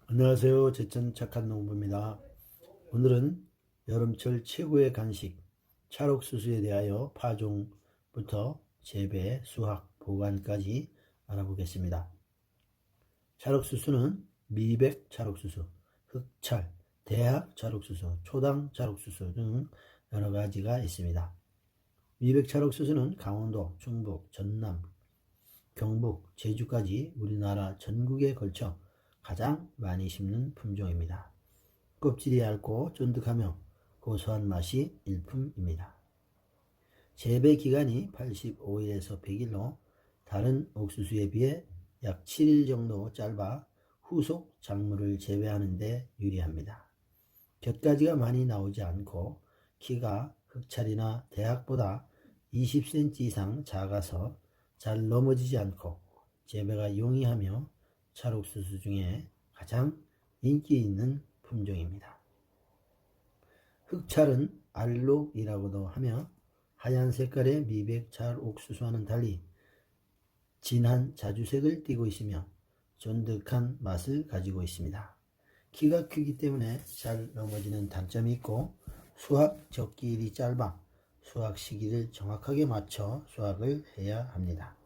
안녕하세요. 제천 착한 농부입니다. 오늘은 여름철 최고의 간식 찰옥수수에 대하여 파종부터 재배, 수확, 보관까지 알아보겠습니다. 찰옥수수는 미백 찰옥수수, 흑찰, 대학 찰옥수수, 초당 찰옥수수 등 여러 가지가 있습니다. 미백 찰옥수수는 강원도, 충북, 전남, 경북, 제주까지 우리나라 전국에 걸쳐 가장 많이 심는 품종입니다. 껍질이 얇고 쫀득하며 고소한 맛이 일품입니다. 재배 기간이 85일에서 100일로 다른 옥수수에 비해 약 7일 정도 짧아 후속 작물을 재배하는 데 유리합니다. 곁가지가 많이 나오지 않고 키가 흑찰이나 대학보다 20cm 이상 작아서 잘 넘어지지 않고 재배가 용이하며 찰옥수수 중에 가장 인기 있는 품종입니다. 흑찰은 알록이라고도 하며 하얀 색깔의 미백 찰옥수수와는 달리 진한 자주색을 띠고 있으며 쫀득한 맛을 가지고 있습니다. 키가 크기 때문에 잘 넘어지는 단점이 있고 수확 적기일이 짧아 수확 시기를 정확하게 맞춰 수확을 해야 합니다.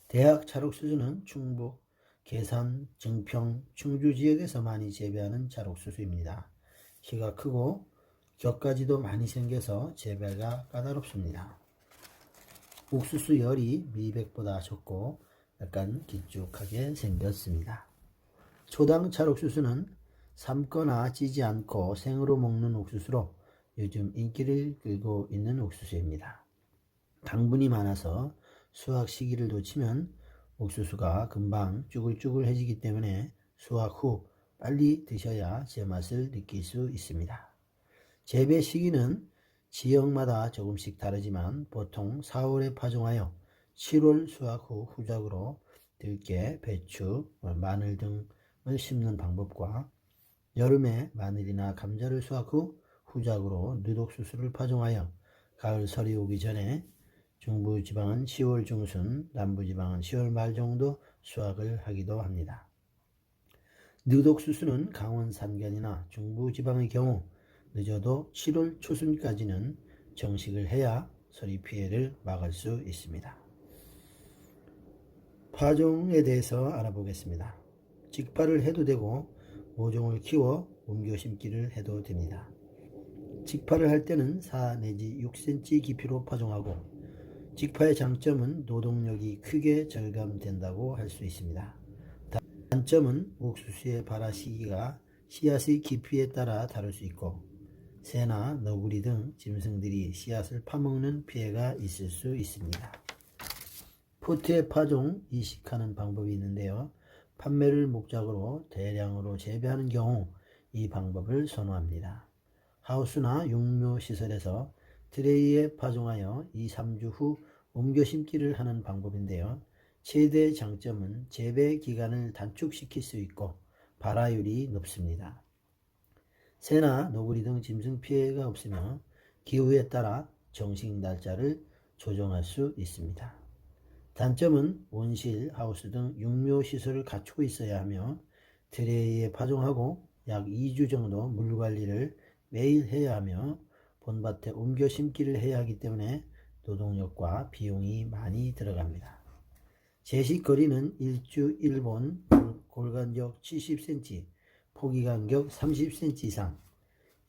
대학 찰옥수수는 충북, 계산, 증평, 충주 지역에서 많이 재배하는 찰옥수수입니다. 키가 크고 곁가지도 많이 생겨서 재배가 까다롭습니다. 옥수수 열이 미백보다 적고 약간 길쭉하게 생겼습니다. 초당 찰옥수수는 삶거나 찌지 않고 생으로 먹는 옥수수로 요즘 인기를 끌고 있는 옥수수입니다. 당분이 많아서 수확 시기를 놓치면 옥수수가 금방 쭈글쭈글해지기 때문에 수확 후 빨리 드셔야 제맛을 느낄 수 있습니다. 재배 시기는 지역마다 조금씩 다르지만 보통 4월에 파종하여 7월 수확 후 후작으로 들깨, 배추, 마늘 등을 심는 방법과 여름에 마늘이나 감자를 수확 후 후작으로 늦옥수수를 파종하여 가을 설이 오기 전에 중부지방은 10월 중순, 남부지방은 10월 말 정도 수확을 하기도 합니다. 늦옥수수는 강원 산간이나 중부지방의 경우 늦어도 7월 초순까지는 정식을 해야 서리 피해를 막을 수 있습니다. 파종에 대해서 알아보겠습니다. 직파를 해도 되고 모종을 키워 옮겨 심기를 해도 됩니다. 직파를 할 때는 4 내지 6cm 깊이로 파종하고 직파의 장점은 노동력이 크게 절감된다고 할 수 있습니다. 단점은 옥수수의 발화 시기가 씨앗의 깊이에 따라 다를 수 있고 새나 너구리 등 짐승들이 씨앗을 파먹는 피해가 있을 수 있습니다. 포트에 파종, 이식하는 방법이 있는데요. 판매를 목적으로 대량으로 재배하는 경우 이 방법을 선호합니다. 하우스나 육묘 시설에서 트레이에 파종하여 2, 3주 후 옮겨 심기를 하는 방법인데요. 최대 장점은 재배 기간을 단축시킬 수 있고 발화율이 높습니다. 새나 너구리 등 짐승 피해가 없으며 기후에 따라 정식 날짜를 조정할 수 있습니다. 단점은 온실, 하우스 등 육묘 시설을 갖추고 있어야 하며 트레이에 파종하고 약 2주 정도 물 관리를 매일 해야 하며 본밭에 옮겨 심기를 해야 하기 때문에 노동력과 비용이 많이 들어갑니다. 제식 거리는 1주 1본, 골간격 70cm, 포기 간격 30cm 이상,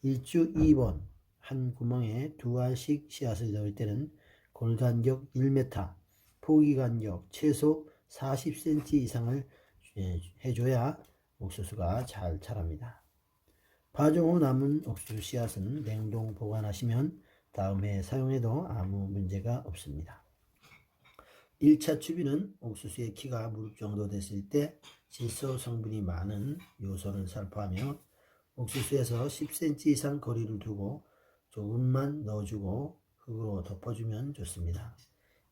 1주 2번, 한 구멍에 2알씩 씨앗을 넣을 때는 골간격 1m, 포기 간격 최소 40cm 이상을 해줘야 옥수수가 잘 자랍니다. 파종 후 남은 옥수수 씨앗은 냉동 보관하시면 다음 해에 사용해도 아무 문제가 없습니다. 1차 추비는 옥수수의 키가 무릎 정도 됐을 때 질소 성분이 많은 요소를 살포하며 옥수수에서 10cm 이상 거리를 두고 조금만 넣어주고 흙으로 덮어주면 좋습니다.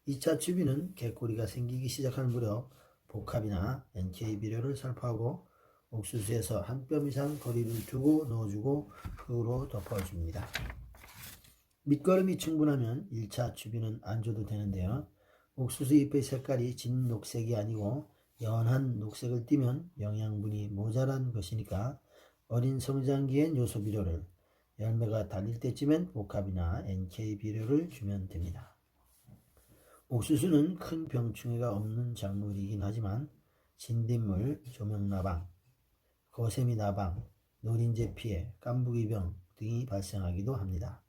2차 추비는 개꼬리가 생기기 시작한 무렵 복합이나 NK 비료를 살포하고 옥수수에서 한 뼘 이상 거리를 두고 넣어주고 흙으로 덮어줍니다. 밑거름이 충분하면 1차 추비는 안 줘도 되는데요. 옥수수 잎의 색깔이 진 녹색이 아니고 연한 녹색을 띠면 영양분이 모자란 것이니까 어린 성장기엔 요소 비료를, 열매가 달릴 때쯤엔 복합이나 NK 비료를 주면 됩니다. 옥수수는 큰 병충해가 없는 작물이긴 하지만 진딧물, 조명나방, 거세미나방, 노린재 피해, 깐부기병 등이 발생하기도 합니다.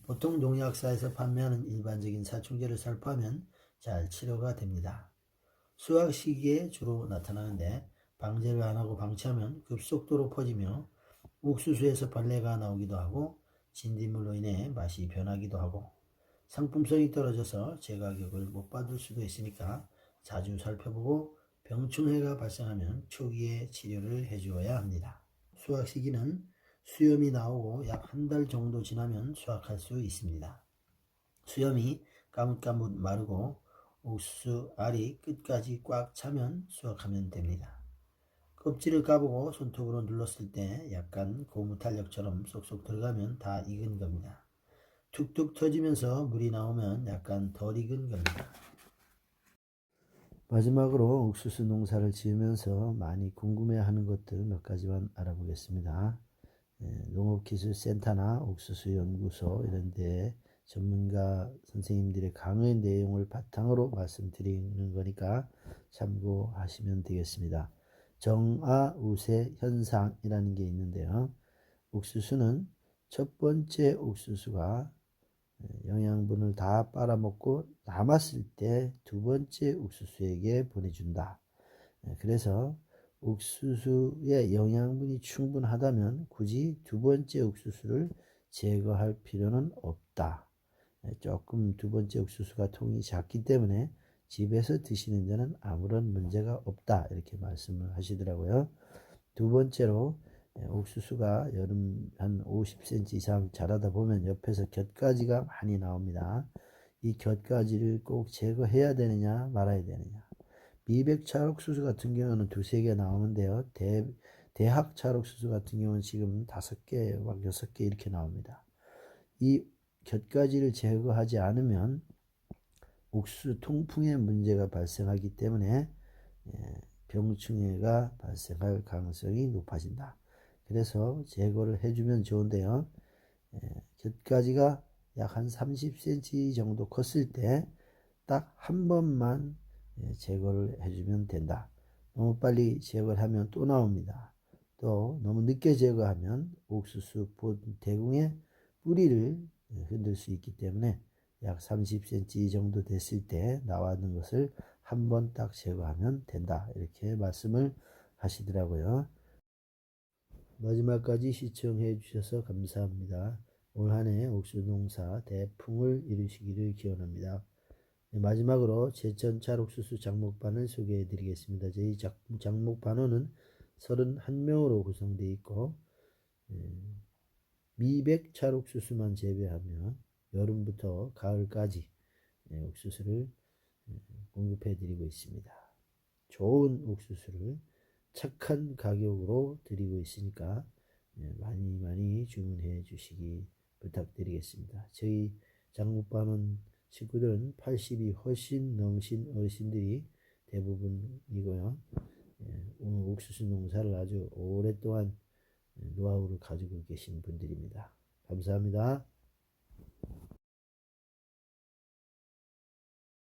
보통 농약사에서 판매하는 일반적인 살충제를 살포하면 잘 치료가 됩니다. 수확 시기에 주로 나타나는데 방제를 안하고 방치하면 급속도로 퍼지며 옥수수에서 벌레가 나오기도 하고 진딧물로 인해 맛이 변하기도 하고 상품성이 떨어져서 제 가격을 못 받을 수도 있으니까 자주 살펴보고 병충해가 발생하면 초기에 치료를 해주어야 합니다. 수확 시기는 수염이 나오고 약 한 달 정도 지나면 수확할 수 있습니다. 수염이 까뭇까뭇 마르고 옥수수 알이 끝까지 꽉 차면 수확하면 됩니다. 껍질을 까보고 손톱으로 눌렀을 때 약간 고무 탄력처럼 쏙쏙 들어가면 다 익은 겁니다. 툭툭 터지면서 물이 나오면 약간 덜 익은 겁니다. 마지막으로 옥수수 농사를 지으면서 많이 궁금해하는 것들 몇 가지만 알아보겠습니다. 농업기술센터나 옥수수연구소 이런 데 전문가 선생님들의 강의 내용을 바탕으로 말씀드리는 거니까 참고하시면 되겠습니다. 정아우세 현상이라는 게 있는데요. 옥수수는 첫 번째 옥수수가 영양분을 다 빨아먹고 남았을 때 두 번째 옥수수에게 보내준다. 그래서 옥수수의 영양분이 충분하다면 굳이 두 번째 옥수수를 제거할 필요는 없다. 조금 두 번째 옥수수가 통이 작기 때문에 집에서 드시는 데는 아무런 문제가 없다. 이렇게 말씀을 하시더라고요. 두 번째로 옥수수가 여름 한 50cm 이상 자라다 보면 옆에서 곁가지가 많이 나옵니다. 이 곁가지를 꼭 제거해야 되느냐 말아야 되느냐. 미백 찰옥수수 같은 경우는 두세 개 나오는데요. 대학 찰옥수수 같은 경우는 지금 5개, 막 6개 이렇게 나옵니다. 이 곁가지를 제거하지 않으면 옥수수 통풍에 문제가 발생하기 때문에 병충해가 발생할 가능성이 높아진다. 그래서 제거를 해주면 좋은데요. 곁가지가 약 한 30cm 정도 컸을 때 딱 한 번만 제거를 해주면 된다. 너무 빨리 제거를 하면 또 나옵니다. 또 너무 늦게 제거하면 옥수수 대궁의 뿌리를 흔들 수 있기 때문에 약 30cm 정도 됐을 때 나왔는 것을 한 번 딱 제거하면 된다. 이렇게 말씀을 하시더라고요. 마지막까지 시청해 주셔서 감사합니다. 올 한 해 옥수수 농사 대풍을 이루시기를 기원합니다. 마지막으로 제천 찰옥수수 장목반을 소개해 드리겠습니다. 저희 장목반원은 31명으로 구성되어 있고 미백 찰옥수수만 재배하며 여름부터 가을까지 옥수수를 공급해 드리고 있습니다. 좋은 옥수수를 착한 가격으로 드리고 있으니까 많이 주문해 주시기 부탁드리겠습니다. 저희 장목반원 식구들은 80이 훨씬 넘으신 어르신들이 대부분이고요. 옥수수 농사를 아주 오랫동안 노하우를 가지고 계신 분들입니다. 감사합니다.